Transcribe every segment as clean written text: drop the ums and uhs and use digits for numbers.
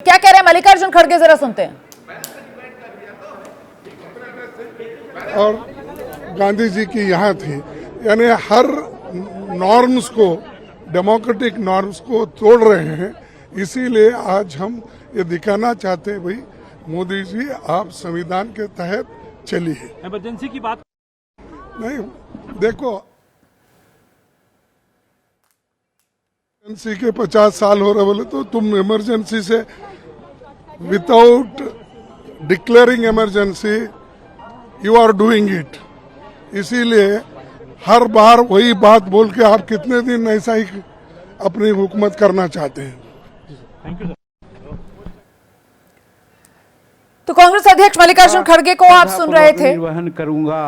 क्या कह रहे हैं मल्लिकार्जुन खड़गे, जरा सुनते हैं। और गांधी जी की यहाँ थी, यानी हर नॉर्म्स को, डेमोक्रेटिक नॉर्म्स को तोड़ रहे हैं। इसीलिए आज हम ये दिखाना चाहते हैं, भाई मोदी जी आप संविधान के तहत चलिए। इमरजेंसी की बात नहीं, देखो इमरजेंसी के 50 साल हो रहे, बोले तो तुम इमरजेंसी से without declaring emergency you are doing it. इसीलिए हर बार वही बात बोल के आप कितने दिन ऐसा ही अपनी हुकूमत करना चाहते हैं। तो कांग्रेस अध्यक्ष मल्लिकार्जुन खड़गे को आप सुन रहे थे। निर्वहन करूंगा।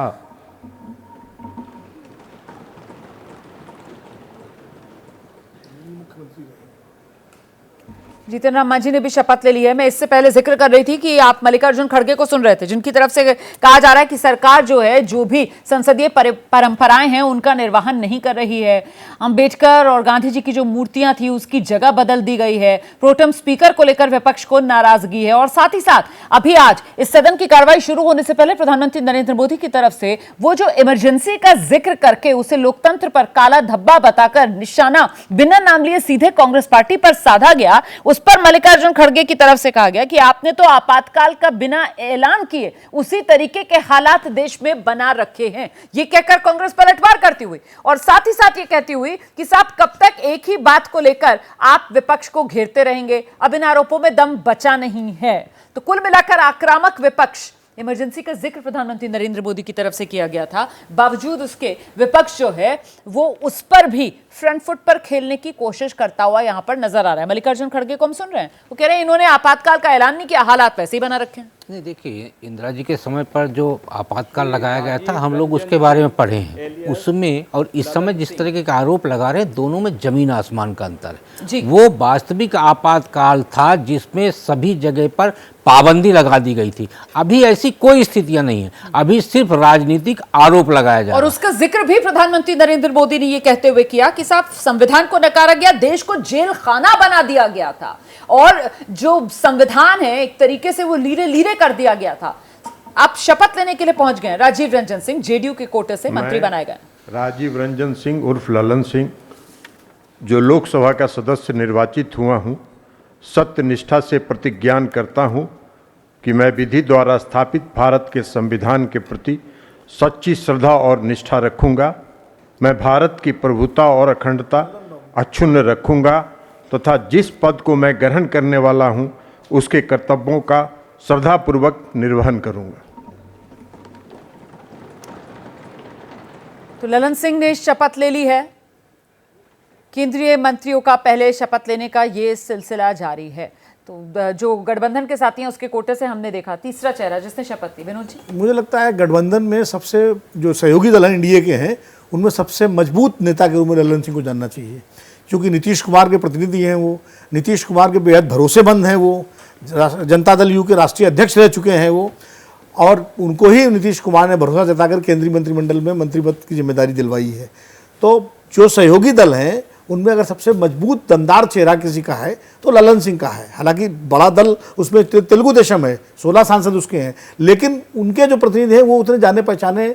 जीतन राम मांझी ने भी शपथ ले ली है। मैं इससे पहले जिक्र कर रही थी कि आप मल्लिकार्जुन खड़गे को सुन रहे थे, जिनकी तरफ से कहा जा रहा है कि सरकार जो है, जो भी संसदीय परंपराएं हैं उनका निर्वहन नहीं कर रही है। अंबेडकर और गांधी जी की जो मूर्तियां थी उसकी जगह बदल दी गई है। प्रोटेम स्पीकर को लेकर विपक्ष को नाराजगी है। और साथ ही साथ अभी आज इस सदन की कार्रवाई शुरू होने से पहले प्रधानमंत्री नरेंद्र मोदी की तरफ से वो जो इमरजेंसी का जिक्र करके उसे लोकतंत्र पर काला धब्बा बताकर निशाना बिना नाम लिए सीधे कांग्रेस पार्टी पर साधा गया, उस पर मल्लिकार्जुन खड़गे की तरफ से कहा गया कि आपने तो आपातकाल का बिना ऐलान किए उसी तरीके के हालात देश में बना रखे हैं। यह कहकर कांग्रेस पलटवार करती हुई और साथ ही साथ ये कहती हुई कि साहब कब तक एक ही बात को लेकर आप विपक्ष को घेरते रहेंगे, अब इन आरोपों में दम बचा नहीं है। तो कुल मिलाकर आक्रामक विपक्ष, इमरजेंसी का जिक्र प्रधानमंत्री नरेंद्र मोदी की तरफ से किया गया था, बावजूद उसके विपक्ष जो है वो उस पर भी फ्रंट फुट पर खेलने की कोशिश करता हुआ यहां पर नजर आ रहा है। मल्लिकार्जुन खड़गे को हम सुन रहे हैं, वो कह रहे हैं इन्होंने आपातकाल का ऐलान नहीं किया, हालात वैसे ही बना रखे हैं। नहीं, देखिए इंदिरा जी के समय पर जो आपातकाल लगाया गया था, हम लोग उसके बारे में पढ़े हैं। उसमें और इस समय जिस तरीके के आरोप लगा रहे हैं, दोनों में जमीन आसमान का अंतर है। वो वास्तविक आपातकाल था जिसमें सभी जगह पर पाबंदी लगा दी गई थी। अभी ऐसी कोई स्थितियां नहीं है, अभी सिर्फ राजनीतिक आरोप लगाया जा रहा है। और उसका जिक्र भी प्रधानमंत्री नरेंद्र मोदी ने ये कहते हुए किया कि साहब संविधान को नकारा गया, देश को जेल खाना बना दिया गया था और जो संविधान है एक तरीके से वो लीरे लीरे कर दिया गया था। आप शपथ लेने के लिए पहुंच गए। राजीव रंजन सिंह जेडीयू के कोटे से मंत्री बनाए गए। राजीव रंजन सिंह उर्फ ललन सिंह, जो लोकसभा का सदस्य निर्वाचित हुआ हूं, सत्य निष्ठा से प्रतिज्ञान करता हूं कि मैं विधि द्वारा स्थापित भारत के संविधान के प्रति सच्ची श्रद्धा और निष्ठा रखूंगा। मैं भारत की प्रभुता और अखंडता अक्षुण्ण रखूंगा तथा जिस पद को मैं ग्रहण करने वाला हूं उसके कर्तव्यों का श्रद्धापूर्वक निर्वहन करूंगा। तो ललन सिंह ने शपथ ले ली है। केंद्रीय मंत्रियों का पहले शपथ लेने का ये सिलसिला जारी है। तो जो गठबंधन के साथी हैं उसके कोटे से हमने देखा तीसरा चेहरा जिसने शपथ ली। विनोद जी, मुझे लगता है गठबंधन में सबसे जो सहयोगी दल हैं इंडिया के हैं, उनमें सबसे मजबूत नेता के रूप में ललन सिंह को जानना चाहिए, क्योंकि नीतीश कुमार के प्रतिनिधि हैं। वो नीतीश कुमार के बेहद भरोसेमंद हैं। वो जनता दल यू के राष्ट्रीय अध्यक्ष रह चुके हैं वो, और उनको ही नीतीश कुमार ने भरोसा जताकर केंद्रीय मंत्रिमंडल में मंत्री पद की जिम्मेदारी दिलवाई है। तो जो सहयोगी दल हैं उनमें अगर सबसे मजबूत दमदार चेहरा किसी का है तो ललन सिंह का है। हालांकि बड़ा दल उसमें तेलुगु देशम है, 16 सांसद उसके हैं, लेकिन उनके जो प्रतिनिधि हैं वो उतने जाने पहचाने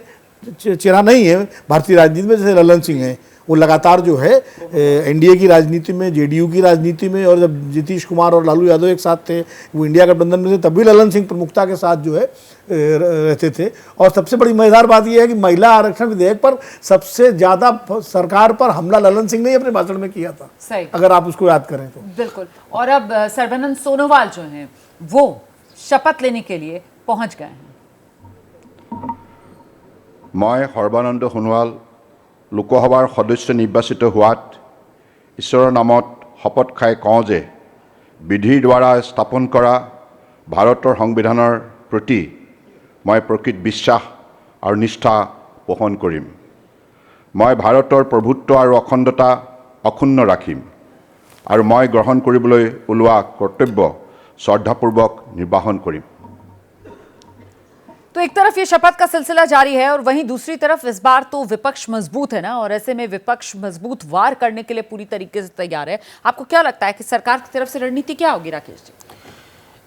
चेहरा नहीं है भारतीय राजनीति में जैसे ललन सिंह हैं। वो लगातार जो है एनडीए की राजनीति में, जेडीयू की राजनीति में, और जब नीतीश कुमार और लालू यादव एक साथ थे, वो इंडिया गठबंधन में थे, तब भी ललन सिंह प्रमुखता के साथ जो है रहते थे। और सबसे बड़ी मजेदार बात यह है कि महिला आरक्षण विधेयक पर सबसे ज्यादा सरकार पर हमला ललन सिंह ने अपने भाषण में किया था। सही, अगर आप उसको याद करें तो। बिल्कुल। और अब सर्बानंद सोनोवाल जो हैं वो शपथ लेने के लिए पहुंच गए हैं। मैं सर्बानंद सोनोवाल लोकसभार सदस्य निर्वाचित होवात ईश्वৰৰ नामत शपथ खाई कওঁ जे विधिर द्वारा स्थापन करा भारतर संविधाনৰ प्रति मैं प्रकृत विश्वास और निष्ठा पोषण करिम। मैं भारतर प्रभुत्व और अखंडता अक्षुण्ण राखिम और मैं ग्रहण কৰিবলৈ ওলোৱা कर्तव्य श्रद्धापूर्वक निर्वाहन करिम। तो एक तरफ ये शपथ का सिलसिला जारी है और वहीं दूसरी तरफ इस बार तो विपक्ष मजबूत है ना, और ऐसे में विपक्ष मजबूत वार करने के लिए पूरी तरीके से तैयार है। आपको क्या लगता है कि सरकार की तरफ से रणनीति क्या होगी राकेश जी?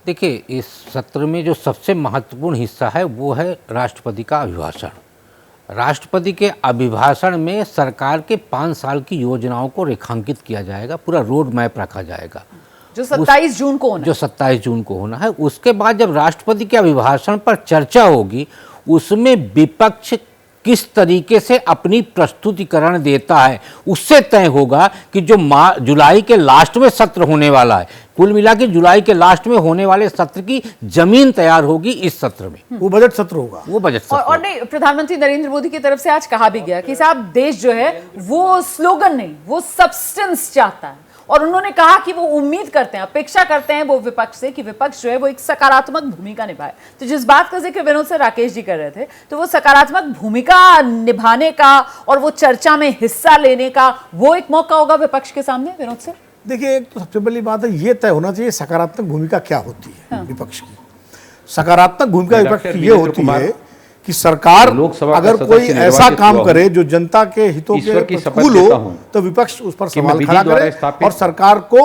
देखिए, इस सत्र में जो सबसे महत्वपूर्ण हिस्सा है वो है राष्ट्रपति का अभिभाषण। राष्ट्रपति के अभिभाषण में सरकार के 5 साल की योजनाओं को रेखांकित किया जाएगा, पूरा रोड मैप रखा जाएगा जो 27 जून को होना जो 27 जून को होना है। उसके बाद जब राष्ट्रपति के अभिभाषण पर चर्चा होगी, उसमें विपक्ष किस तरीके से अपनी प्रस्तुतिकरण देता है उससे तय होगा कि जो जुलाई के लास्ट में सत्र होने वाला है, कुल मिला के जुलाई के लास्ट में होने वाले सत्र की जमीन तैयार होगी इस सत्र में। वो बजट सत्र होगा, वो बजट सत्र और नहीं, प्रधानमंत्री नरेंद्र मोदी की तरफ से आज कहा भी गया कि साहब देश जो है वो स्लोगन नहीं, वो सब्सटेंस चाहता है। और उन्होंने कहा कि वो उम्मीद करते हैं, अपेक्षा करते हैं वो विपक्ष से कि विपक्ष जो है वो एक सकारात्मक भूमिका निभाए। तो जिस बात का जिक्र विनोद से राकेश जी कर रहे थे, तो वो सकारात्मक भूमिका निभाने का और वो चर्चा में हिस्सा लेने का वो एक मौका होगा विपक्ष के सामने। विनोद से देखिए, एक तो सबसे पहली बात है, ये तय होना चाहिए सकारात्मक भूमिका क्या होती है विपक्ष की। सकारात्मक भूमिका विपक्ष की ये होती है कि सरकार अगर कोई ऐसा काम करे जो जनता के हितों के प्रतिकूल हो, तो विपक्ष उस पर सवाल खड़ा करे और सरकार को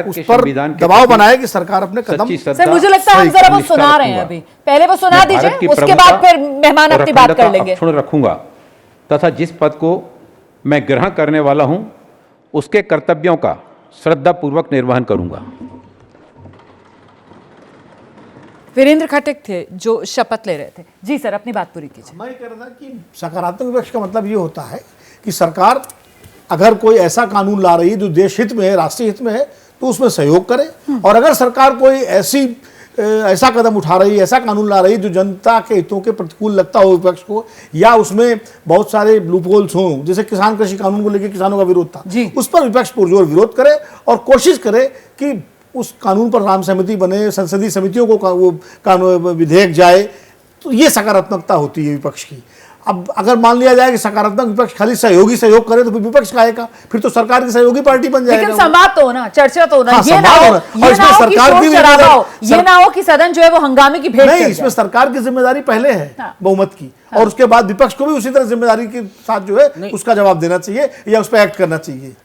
उस पर दबाव बनाए कि सरकार अपने कदम। सर मुझे लगता है हम जरा वो सुना रहे हैं, अभी पहले वो सुना दीजिए, उसके बाद फिर मेहमान अपनी बात कर लेंगे। रखूंगा तथा जिस पद को मैं ग्रहण करने वाला हूं उसके कर्तव्यों का श्रद्धापूर्वक निर्वहन करूंगा। वीरेंद्र खटक थे जो शपथ ले रहे थे। जी सर, अपनी बात पूरी कीजिए। मैं कह रहा था कि सकारात्मक विपक्ष का मतलब ये होता है कि सरकार अगर कोई ऐसा कानून ला रही है जो देश हित में है, राष्ट्रीय हित में है, तो उसमें सहयोग करे। और अगर सरकार कोई ऐसा कदम उठा रही है, ऐसा कानून ला रही है जो जनता के हितों के प्रतिकूल लगता हो विपक्ष को, या उसमें बहुत सारे लूपहोल्स हों, जैसे किसान कृषि कानून को लेकर किसानों का विरोध था, उस पर विपक्ष पुरजोर विरोध करे और कोशिश करे कि उस कानून पर राम सहमति बने, संसदीय समितियों को वो कानून विधेयक जाए। तो ये सकारात्मकता होती है विपक्ष की। अब अगर मान लिया जाए कि सकारात्मक विपक्ष खाली सहयोग करे, तो फिर विपक्ष का आएगा, फिर तो सरकार की सहयोगी पार्टी बन जाएगा। लेकिन संवाद तो होना, चर्चा तो होना। हाँ, ये ना हो कि सदन जो है वो हंगामे की भेंट नहीं, इसमें सरकार की जिम्मेदारी पहले है बहुमत की, और उसके बाद विपक्ष को भी उसी तरह जिम्मेदारी के साथ जो है उसका जवाब देना चाहिए या उस पर एक्ट करना चाहिए।